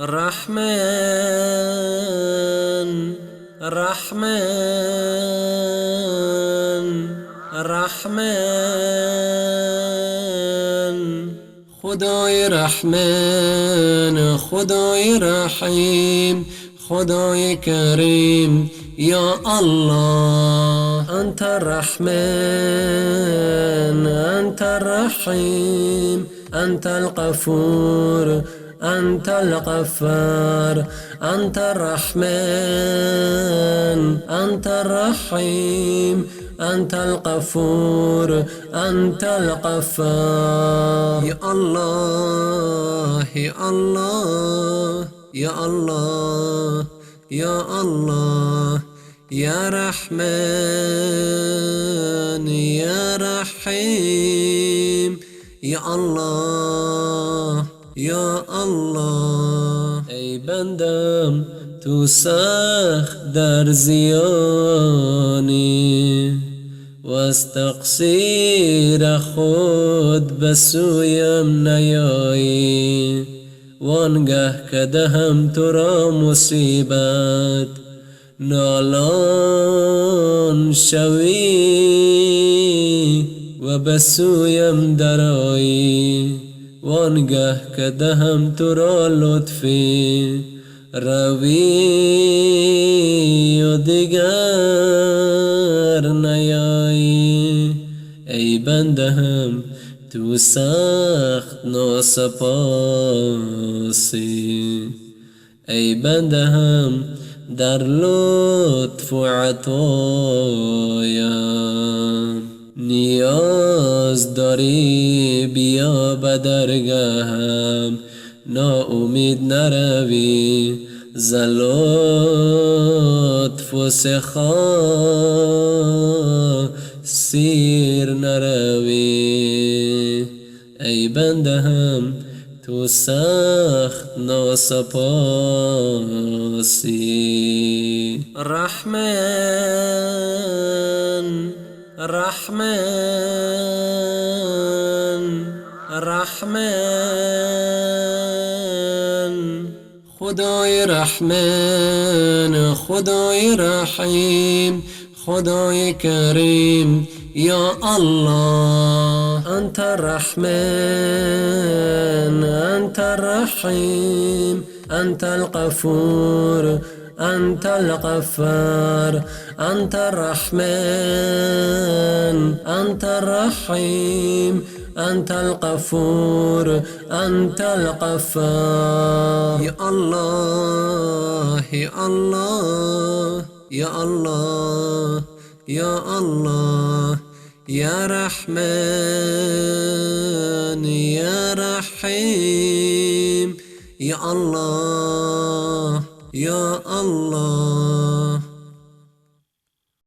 رحمن رحمن رحمن خدای رحمن خدای رحیم خدای کریم یا الله انت الرحمن انت الرحیم انت الغفور أنت الغفار أنت الرحمن أنت الرحيم أنت الغفور أنت الغفار يا الله يا الله يا الله يا الله يا رحمن يا رحيم يا الله یا الله ای بندم تو سخت در زیانی و از تقصیر خود به سویم نیایی وانگه که دهم تو را مصیبت نالان شوی و به سویم درایی وانگه که دهم تو را لطفی روی و دیگر نیایی ای بندهم تو سخت ناسپاسی ای بندهم در لطف و عطایم نیاز داری بیا به درگاهم ناامید نروی ز لطف و سخا سیر نروی ای بندهم تو سخت ناسپاسی رحمن رحمن رحمن خدای رحمن خدای رحیم خدای کریم یا الله انت الرحمن انت الرحیم انت الغفور أنت الغفار أنت الرحمن أنت الرحيم أنت الغفور أنت الغفار يا الله يا الله يا الله يا الله يا رحمن يا رحيم يا الله يا الله